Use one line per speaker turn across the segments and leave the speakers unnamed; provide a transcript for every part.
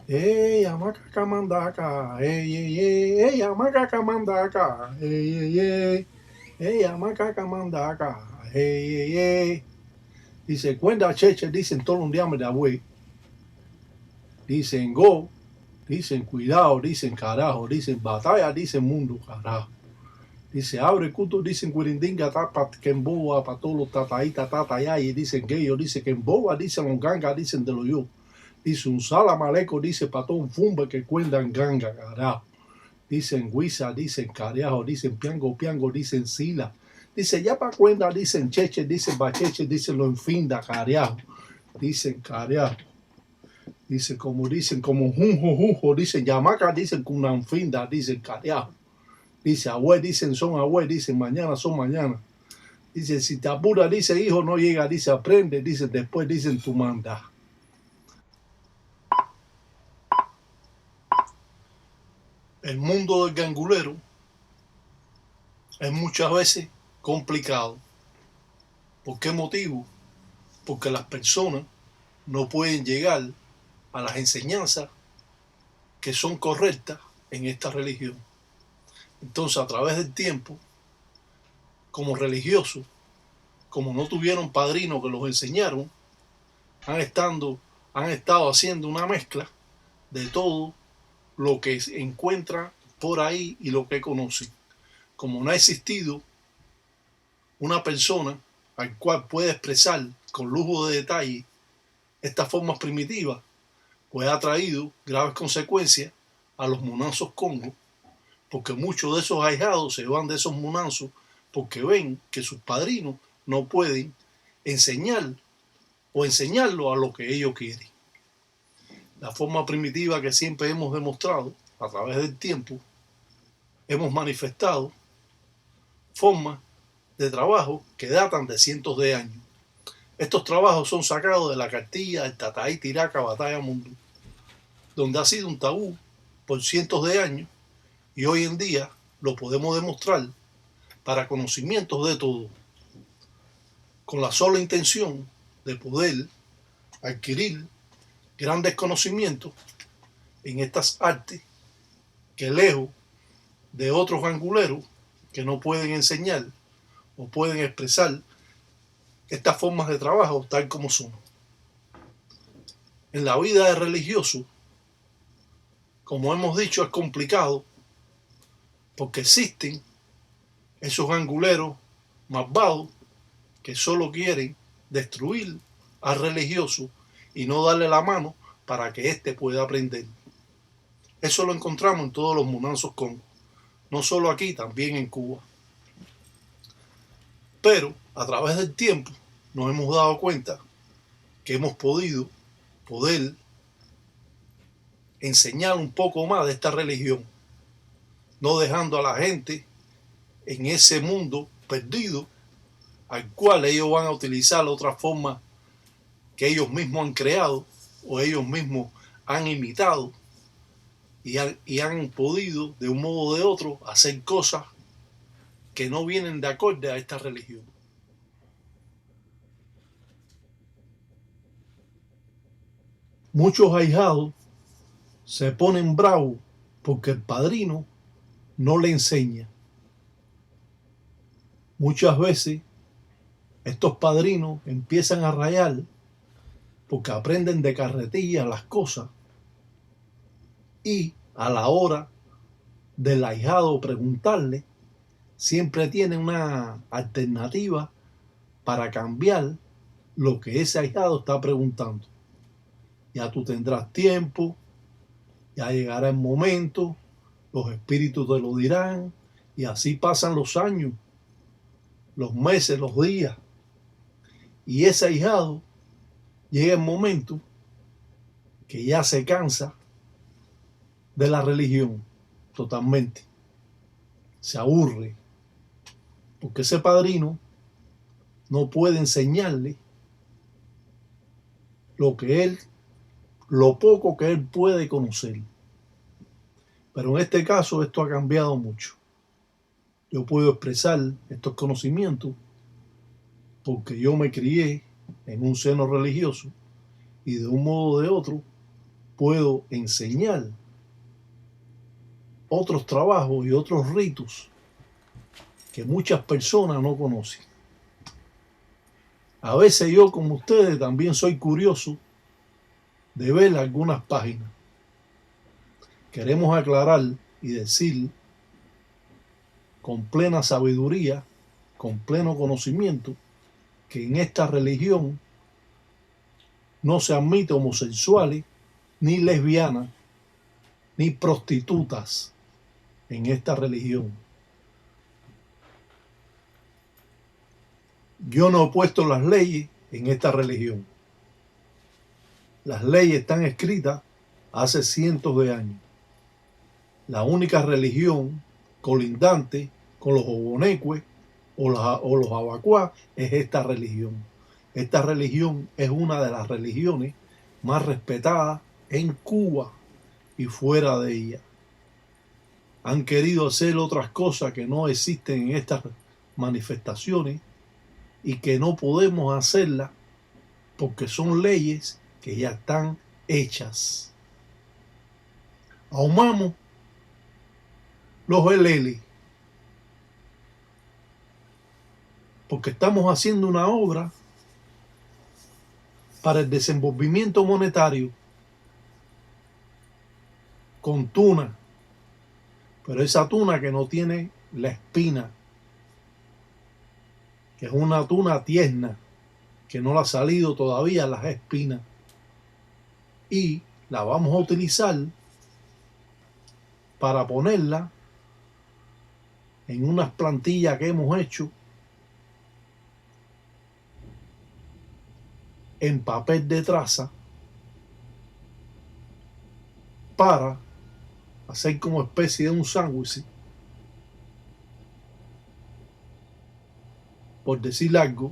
Ey, amacaca mandaca, ey, amacaca mandaca, ey, amacaca mandaca, ey. Dice, cuenta cheche, dicen todos los días de abue. Dicen go, dicen cuidado, dicen carajo, dicen batalla, dicen mundo, carajo. Dice, abre cuto, dicen cuirindinga, tapa, que emboa, pa todos los tataíta, tatayay, dicen que yo, dice que emboa, dicen los ganga, dicen de lo yo. Dice un salamaleco, dice para todo un fumbe que cuentan ganga, carajo. Dicen guisa, dicen carajo, dicen piango, piango, dicen sila. Dice ya para cuenta, dicen cheche, dicen bacheche, dicen lo enfinda, carajo. Dicen carajo. Dicen como junjo, junjo, dicen yamaca, dicen cunanfinda, dicen carajo. Dice abue, dicen son abue, dicen mañana son mañana. Dice si te apura, dice hijo no llega, dice aprende, dice después, dicen tu manda. El mundo del gangulero es muchas veces complicado. ¿Por qué motivo? Porque las personas no pueden llegar a las enseñanzas que son correctas en esta religión. Entonces, a través del tiempo, como religiosos, como no tuvieron padrinos que los enseñaron, han estado haciendo una mezcla de todo lo que se encuentra por ahí y lo que conocen. Como no ha existido una persona al cual puede expresar con lujo de detalle estas formas primitivas, pues ha traído graves consecuencias a los munanzos Congo, porque muchos de esos ahijados se van de esos munanzos porque ven que sus padrinos no pueden enseñar o enseñarlo a lo que ellos quieren. La forma primitiva que siempre hemos demostrado a través del tiempo, hemos manifestado formas de trabajo que datan de cientos de años. Estos trabajos son sacados de la cartilla del Tataí Tiraca Batalla Mundo, donde ha sido un tabú por cientos de años y hoy en día lo podemos demostrar para conocimientos de todos, con la sola intención de poder adquirir grandes conocimientos en estas artes que lejos de otros anguleros que no pueden enseñar o pueden expresar estas formas de trabajo tal como son. En la vida de religioso, como hemos dicho, es complicado porque existen esos anguleros malvados que solo quieren destruir al religioso y no darle la mano para que éste pueda aprender. Eso lo encontramos en todos los munanzos Congo, no solo aquí, también en Cuba. Pero a través del tiempo nos hemos dado cuenta que hemos poder enseñar un poco más de esta religión, no dejando a la gente en ese mundo perdido al cual ellos van a utilizar otra forma que ellos mismos han creado o ellos mismos han imitado y han podido de un modo o de otro hacer cosas que no vienen de acorde a esta religión. Muchos ahijados se ponen bravos porque el padrino no le enseña. Muchas veces estos padrinos empiezan a rayar porque aprenden de carretilla las cosas y a la hora del ahijado preguntarle, siempre tiene una alternativa para cambiar lo que ese ahijado está preguntando. Ya tú tendrás tiempo, ya llegará el momento, los espíritus te lo dirán, y así pasan los años, los meses, los días. Y ese ahijado llega el momento que ya se cansa de la religión totalmente. Se aburre, porque ese padrino no puede enseñarle lo poco que él puede conocer. Pero en este caso esto ha cambiado mucho. Yo puedo expresar estos conocimientos porque yo me crié en un seno religioso y de un modo o de otro puedo enseñar otros trabajos y otros ritos que muchas personas no conocen. A veces yo, como ustedes, también soy curioso de ver algunas páginas. Queremos aclarar y decir con plena sabiduría, con pleno conocimiento, que en esta religión no se admite homosexuales, ni lesbianas, ni prostitutas en esta religión. Yo no he puesto las leyes en esta religión. Las leyes están escritas hace cientos de años. La única religión colindante con los obonecues o los abacuás es esta religión. Esta religión es una de las religiones más respetadas en Cuba y fuera de ella. Han querido hacer otras cosas que no existen en estas manifestaciones y que no podemos hacerlas porque son leyes que ya están hechas. Ahumamos los LL porque estamos haciendo una obra para el desenvolvimiento monetario con tuna, pero esa tuna que no tiene la espina, que es una tuna tierna, que no le ha salido todavía las espinas, y la vamos a utilizar para ponerla en unas plantillas que hemos hecho en papel de traza para hacer como especie de un sándwich, por decir algo,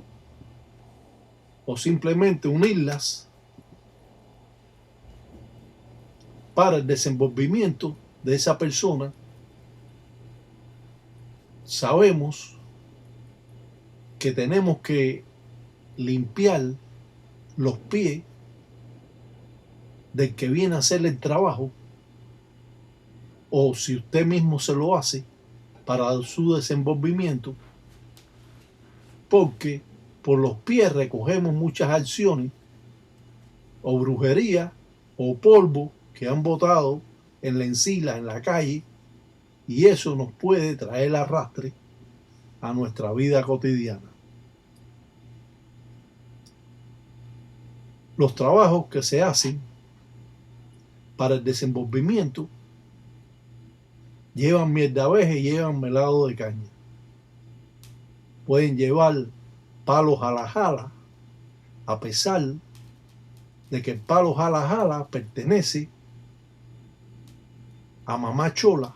o simplemente unirlas para el desenvolvimiento de esa persona. Sabemos que tenemos que limpiar los pies del que viene a hacer el trabajo, o si usted mismo se lo hace para su desenvolvimiento, porque por los pies recogemos muchas acciones o brujería o polvo que han botado en la encina, en la calle, y eso nos puede traer arrastre a nuestra vida cotidiana. Los trabajos que se hacen para el desenvolvimiento llevan miel de abeja y llevan melado de caña. Pueden llevar palos jala jala, a pesar de que el palo jala jala pertenece a Mamá Chola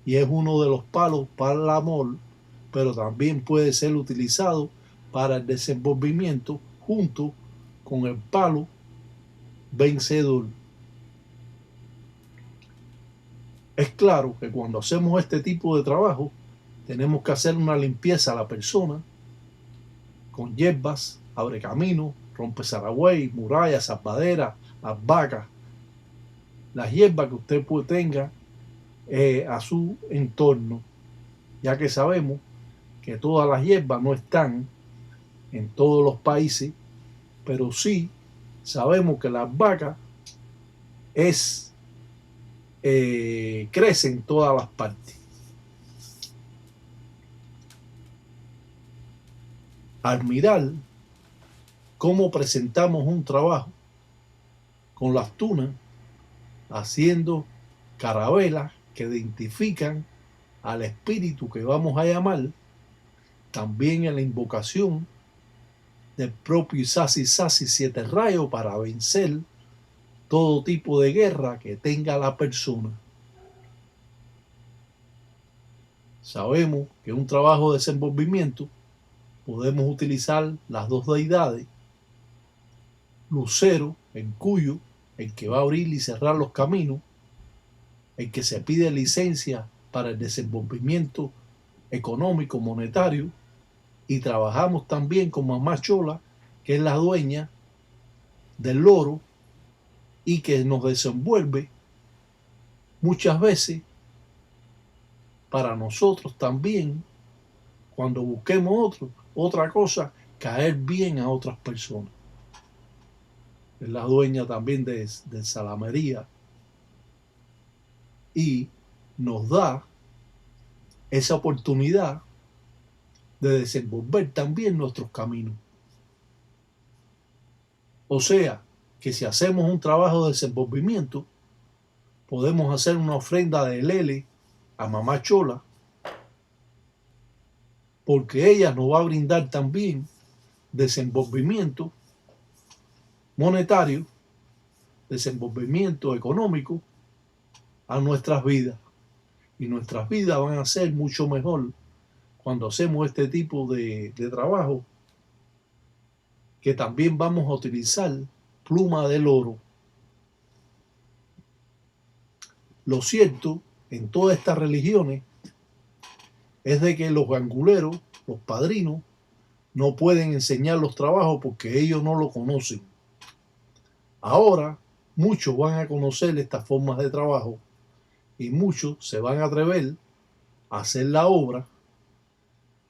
y es uno de los palos para el amor, pero también puede ser utilizado para el desenvolvimiento junto con el palo vencedor. Es claro que cuando hacemos este tipo de trabajo tenemos que hacer una limpieza a la persona con hierbas, abrecamino, rompezaragüey, murallas, zapaderas, las vacas, las hierbas que usted tenga a su entorno, ya que sabemos que todas las hierbas no están en todos los países, pero sí sabemos que las vacas crecen en todas las partes. Al mirar cómo presentamos un trabajo con las tunas, haciendo carabelas que identifican al espíritu que vamos a llamar, también en la invocación del propio Isasi Sasi 7 rayos para vencer todo tipo de guerra que tenga la persona. Sabemos que un trabajo de desenvolvimiento podemos utilizar las dos deidades, Lucero, en Cuyo, el que va a abrir y cerrar los caminos, el que se pide licencia para el desenvolvimiento económico, monetario, y trabajamos también con Mamá Chola, que es la dueña del loro, y que nos desenvuelve muchas veces para nosotros también, cuando busquemos otra cosa, caer bien a otras personas. Es la dueña también de Salamería y nos da esa oportunidad de desenvolver también nuestros caminos. O sea, que si hacemos un trabajo de desenvolvimiento, podemos hacer una ofrenda de lele a mamá Chola, porque ella nos va a brindar también desenvolvimiento monetario, desenvolvimiento económico a nuestras vidas. Y nuestras vidas van a ser mucho mejor cuando hacemos este tipo de trabajo, que también vamos a utilizar pluma del oro. Lo cierto en todas estas religiones es de que los ganguleros, los padrinos, no pueden enseñar los trabajos porque ellos no lo conocen. Ahora muchos van a conocer estas formas de trabajo y muchos se van a atrever a hacer la obra,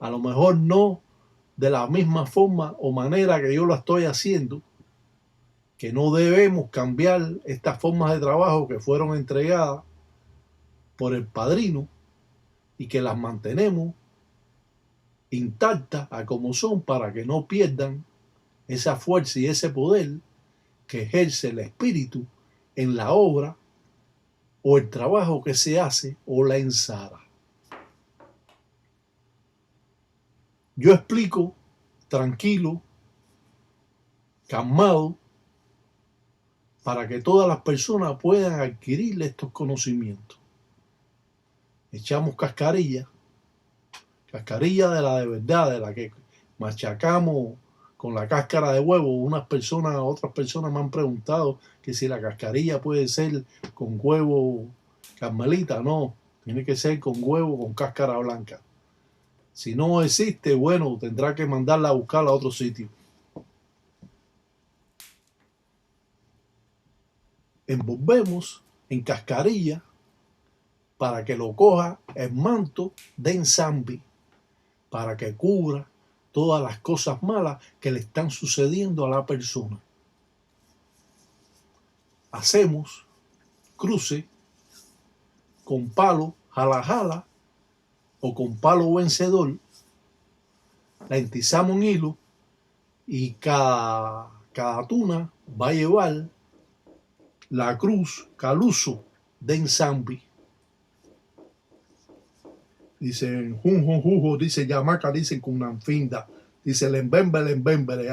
a lo mejor no de la misma forma o manera que yo la estoy haciendo, que no debemos cambiar estas formas de trabajo que fueron entregadas por el padrino y que las mantenemos intactas a como son para que no pierdan esa fuerza y ese poder que ejerce el espíritu en la obra o el trabajo que se hace o la ensara. Yo explico tranquilo, calmado, para que todas las personas puedan adquirir estos conocimientos. Echamos cascarilla de la de verdad, de la que machacamos con la cáscara de huevo. Otras personas me han preguntado que si la cascarilla puede ser con huevo carmelita. No, tiene que ser con huevo con cáscara blanca. Si no existe, bueno, tendrá que mandarla a buscarla a otro sitio. Envolvemos en cascarilla para que lo coja el manto de ensamble, para que cubra todas las cosas malas que le están sucediendo a la persona. Hacemos cruce con palo jala jala o con palo vencedor, la entizamos en hilo y cada tuna va a llevar la cruz caluso de ensamble. Dicen jun jujo, dice yamaca, dicen cunanfinda, dice lembembe,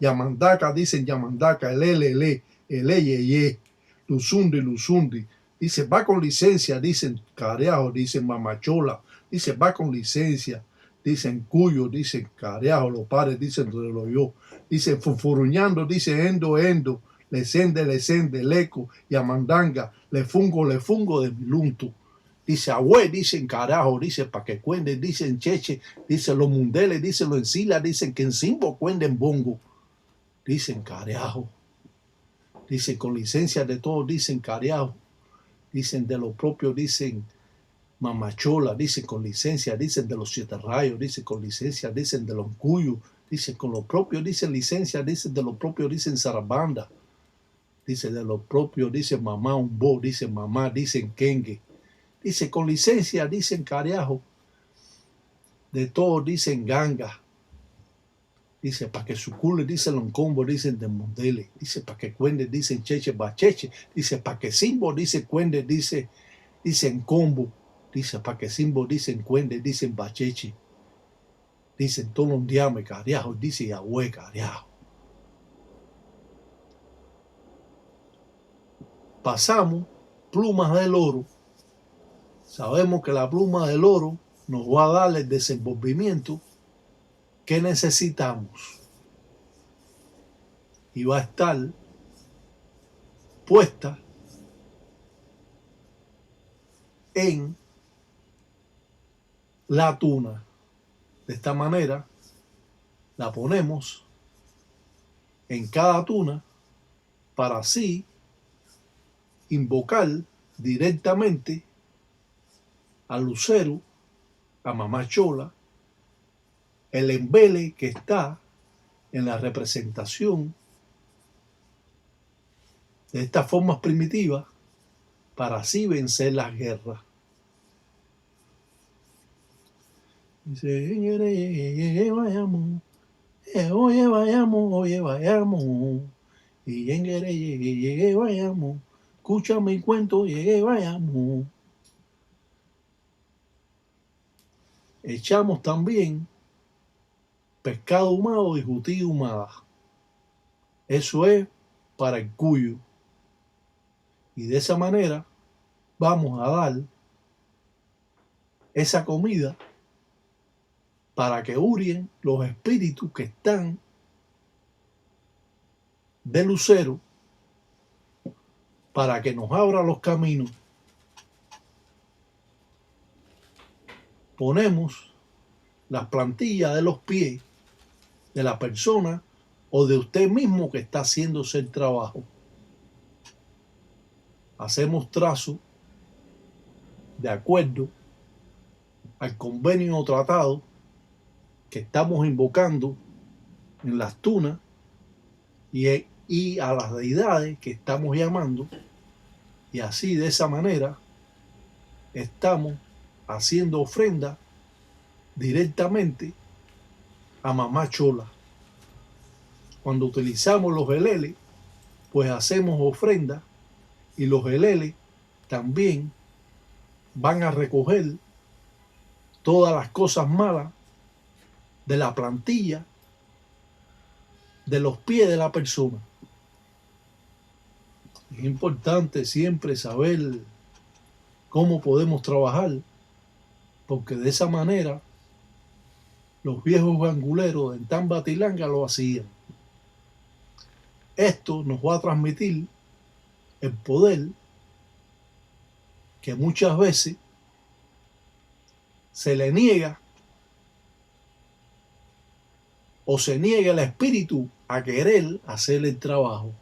yamandaca, dicen yamandaca, el ye, luzundi, dice va con licencia, dicen careajo, dicen mamachola, dice va con licencia, dicen cuyo, dicen careajo, los padres dicen lo yo, dicen fufuruñando, dice endo, le leco, yamandanga, le fungo de milunto. Dice abue, dicen carajo, dice pa' que cuenden, dicen cheche, dicen los mundeles, dicen los encilas, dicen que en Simbo cuenden bongo, dicen carajo, dicen con licencia de todos, dicen carajo, dicen de lo propio, dicen mamachola, dicen con licencia, dicen de los siete rayos, dicen con licencia, dicen de los cuyos, dicen con lo propio, dicen licencia, dicen de lo propio, dicen zarabanda, dicen de lo propio, dicen mamá umbo, dicen mamá, dicen kengue. Dice, con licencia, dicen careajo. De todo dicen ganga. Dice, para que su culo, dicen loncombo, dicen de mondele. Dice, para que cuende, dicen cheche, bacheche. Dice, para que simbo, dice cuende, dicen combo. Dice, para que simbo, dicen cuende, dicen bacheche. Dicen todo un diame careajo. Dice, yahue careajo. Pasamos plumas del oro. Sabemos que la pluma del oro nos va a dar el desenvolvimiento que necesitamos y va a estar puesta en la tuna. De esta manera la ponemos en cada tuna para así invocar directamente al lucero, a mamá chola, el embele que está en la representación de estas formas primitivas para así vencer las guerras. Dice, vayamos, oye, vayamos, oye, vayamos, y llegué, vayamos, escucha mi cuento, llegué, vayamos. Echamos también pescado ahumado y jutí ahumada. Eso es para el cuyo. Y de esa manera vamos a dar esa comida para que hurien los espíritus que están de lucero, para que nos abra los caminos. Ponemos las plantillas de los pies de la persona o de usted mismo que está haciéndose el trabajo. Hacemos trazo de acuerdo al convenio o tratado que estamos invocando en las tunas y a las deidades que estamos llamando, y así de esa manera estamos haciendo ofrenda directamente a mamá chola. Cuando utilizamos los geleles, pues hacemos ofrenda y los geleles también van a recoger todas las cosas malas de la plantilla de los pies de la persona. Es importante siempre saber cómo podemos trabajar, porque de esa manera los viejos ganguleros en Tambatilanga lo hacían. Esto nos va a transmitir el poder que muchas veces se le niega o se niega el espíritu a querer hacer el trabajo.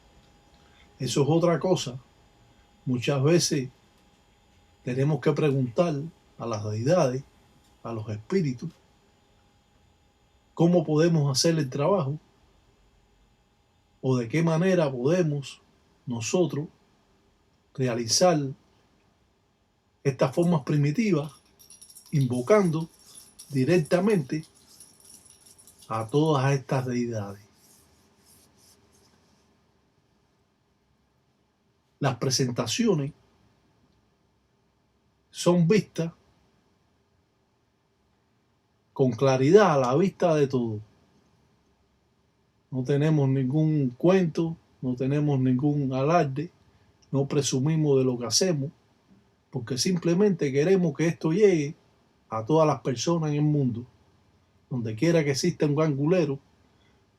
Eso es otra cosa. Muchas veces tenemos que preguntar a las deidades, a los espíritus, cómo podemos hacer el trabajo o de qué manera podemos nosotros realizar estas formas primitivas invocando directamente a todas estas deidades. Las presentaciones son vistas con claridad a la vista de todo. No tenemos ningún cuento, no tenemos ningún alarde, no presumimos de lo que hacemos, porque simplemente queremos que esto llegue a todas las personas en el mundo. Donde quiera que exista un gangulero,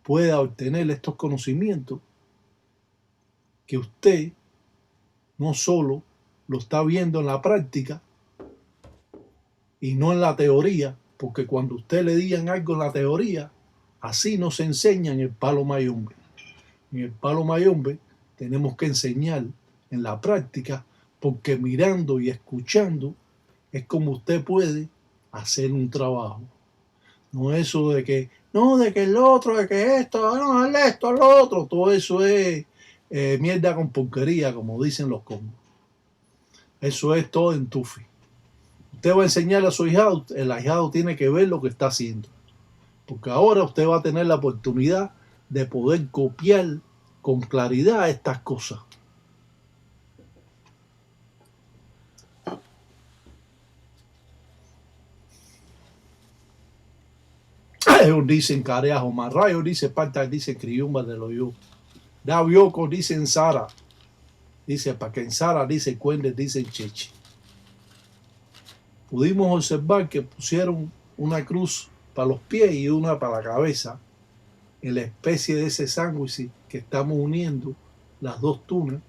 pueda obtener estos conocimientos que usted no solo lo está viendo en la práctica y no en la teoría, porque cuando usted le digan algo en la teoría, así no se enseña en el palo mayombe. En el palo mayombe tenemos que enseñar en la práctica, porque mirando y escuchando es como usted puede hacer un trabajo. No eso de que, no, de que el otro, de que esto, no, el esto, el otro, todo eso es mierda con porquería, como dicen los congos. Eso es todo entufe. Usted va a enseñarle a su ahijado, el ahijado tiene que ver lo que está haciendo. Porque ahora usted va a tener la oportunidad de poder copiar con claridad estas cosas. Ellos dicen careajo, marrayo dice parta, dice criumba de lo yo. Da bioco dicen Sara. Dice pa' que en Sara dice cuende, dicen cheche. Pudimos observar que pusieron una cruz para los pies y una para la cabeza, en la especie de ese sándwich que estamos uniendo las dos tunas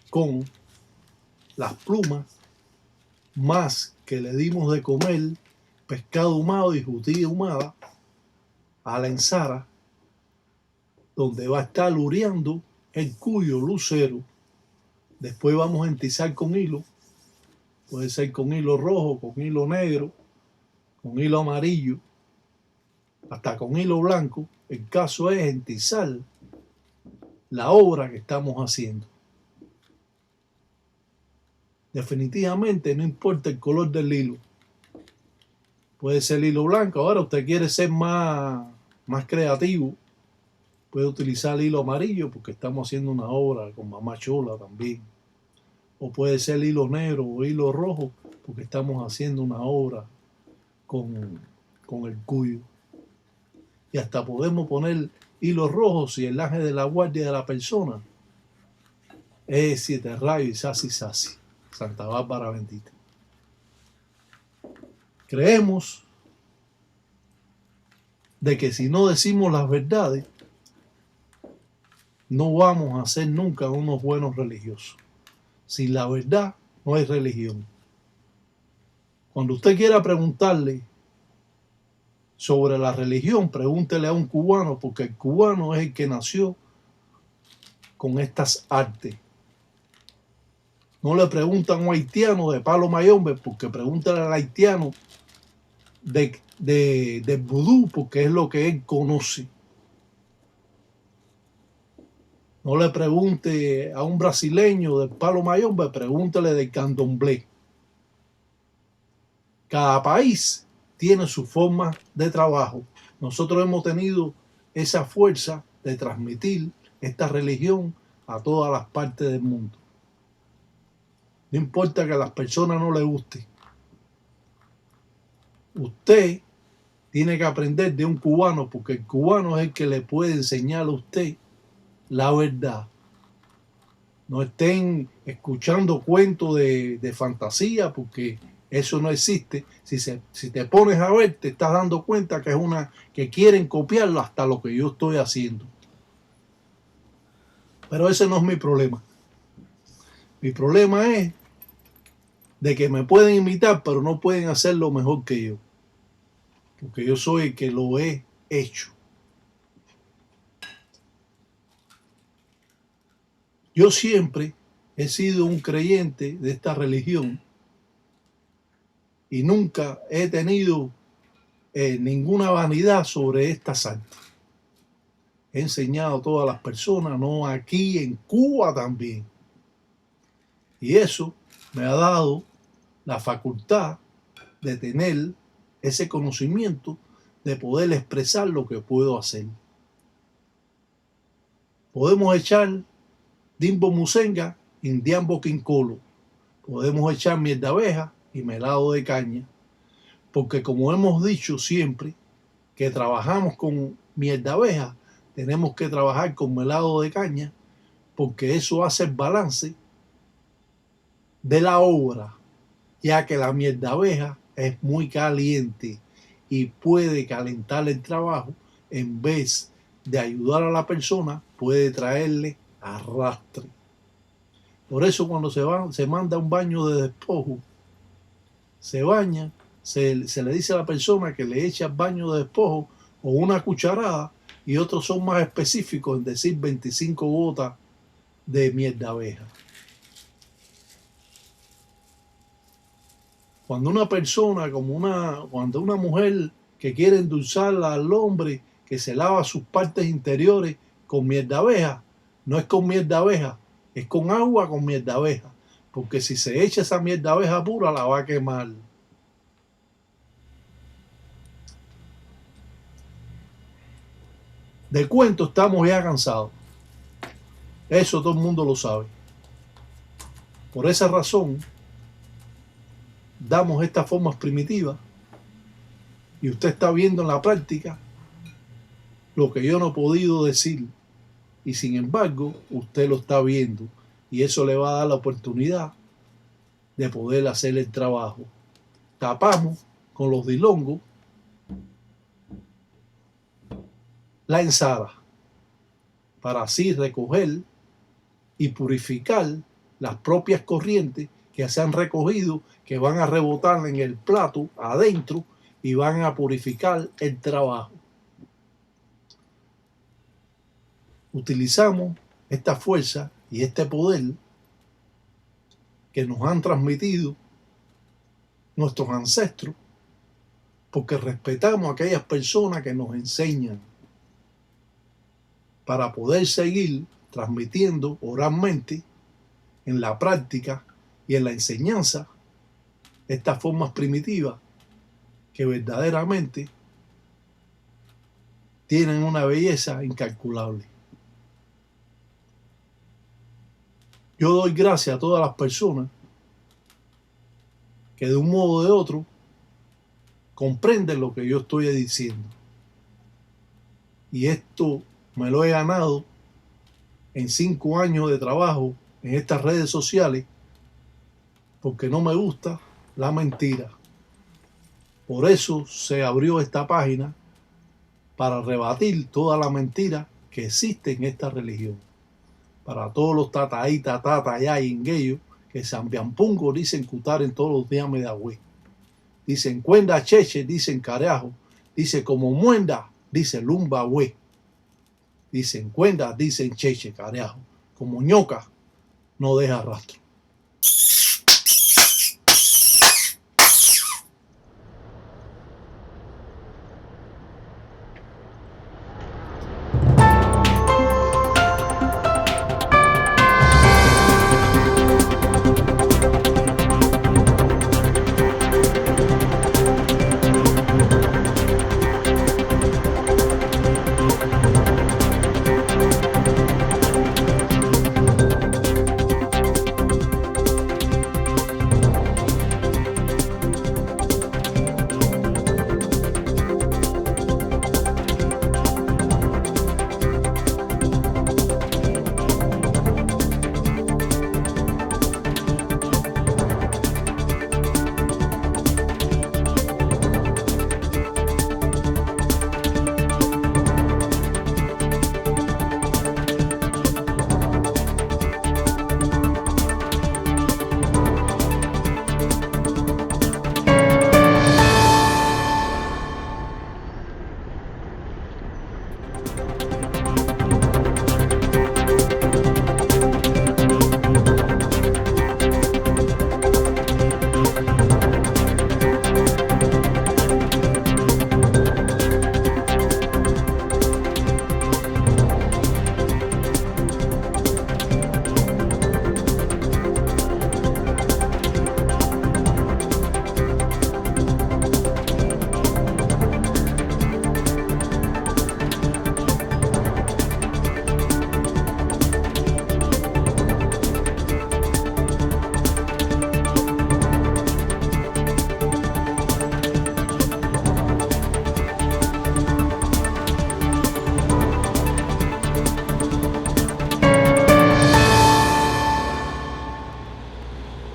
con las plumas, más que le dimos de comer pescado ahumado y jutí ahumada a la ensara, donde va a estar lureando el cuyo lucero Después vamos a entizar con hilo. Puede ser con hilo rojo, con hilo negro, con hilo amarillo, hasta con hilo blanco. El caso es entizar la obra que estamos haciendo. Definitivamente no importa el color del hilo. Puede ser hilo blanco. Ahora usted quiere ser más creativo. Puede utilizar el hilo amarillo porque estamos haciendo una obra con Mamá Chola también. O puede ser hilo negro o hilo rojo porque estamos haciendo una obra con el cuyo. Y hasta podemos poner hilos rojos si el ángel de la guardia de la persona es Siete Rayos y Sasi Sasi, Santa Bárbara bendita. Creemos de que si no decimos las verdades, no vamos a ser nunca unos buenos religiosos. Sin la verdad no hay religión. Cuando usted quiera preguntarle sobre la religión, pregúntele a un cubano, porque el cubano es el que nació con estas artes. No le preguntan a un haitiano de palo mayombe, porque pregúntale al haitiano del vudú, porque es lo que él conoce. No le pregunte a un brasileño del palo mayombe, pregúntele del candomblé. Cada país tiene su forma de trabajo. Nosotros hemos tenido esa fuerza de transmitir esta religión a todas las partes del mundo. No importa que a las personas no les guste. Usted tiene que aprender de un cubano, porque el cubano es el que le puede enseñar a usted la verdad. No estén escuchando cuentos de fantasía, porque eso no existe. Si te pones a ver, te estás dando cuenta que es que quieren copiarlo hasta lo que yo estoy haciendo. Pero ese no es mi problema. Mi problema es de que me pueden imitar, pero no pueden hacerlo mejor que yo. Porque yo soy el que lo he hecho. Yo siempre he sido un creyente de esta religión y nunca he tenido ninguna vanidad sobre estas artes. He enseñado a todas las personas, no aquí en Cuba también. Y eso me ha dado la facultad de tener ese conocimiento de poder expresar lo que puedo hacer. Podemos echar Dimbo Musenga, Indiambo Quincolo. Podemos echar miel de abeja y melado de caña. Porque como hemos dicho siempre, que trabajamos con miel de abeja, tenemos que trabajar con melado de caña, porque eso hace el balance de la obra, ya que la miel de abeja es muy caliente y puede calentar el trabajo. En vez de ayudar a la persona, puede traerle arrastre. Por eso cuando se manda un baño de despojo, se baña, se le dice a la persona que le echa baño de despojo o una cucharada, y otros son más específicos en decir 25 gotas de miel de abeja. Cuando una persona, cuando una mujer que quiere endulzarla al hombre, que se lava sus partes interiores con miel de abeja, no es con miel de abeja, es con agua con miel de abeja, porque si se echa esa miel de abeja pura la va a quemar. De cuento estamos ya cansados. Eso todo el mundo lo sabe. Por esa razón, damos estas formas primitivas y usted está viendo en la práctica lo que yo no he podido decir, y sin embargo usted lo está viendo, y eso le va a dar la oportunidad de poder hacer el trabajo. Tapamos con los dilongos la enzada para así recoger y purificar las propias corrientes que se han recogido, que van a rebotar en el plato adentro y van a purificar el trabajo. Utilizamos esta fuerza y este poder que nos han transmitido nuestros ancestros, porque respetamos a aquellas personas que nos enseñan, para poder seguir transmitiendo oralmente, en la práctica y en la enseñanza, estas formas primitivas que verdaderamente tienen una belleza incalculable. Yo doy gracias a todas las personas que de un modo o de otro comprenden lo que yo estoy diciendo. Y esto me lo he ganado en 5 años de trabajo en estas redes sociales, porque no me gusta la mentira. Por eso se abrió esta página, para rebatir toda la mentira que existe en esta religión. Para todos los tataí, tatata, ya y ingueyo, que Sambiampungo dicen cutar en todos los días medagüey. Dicen cuenda cheche, dicen careajo, dice como muenda, dice lumba hue. Dicen cuenda, dicen cheche, careajo, como ñoca, no deja rastro.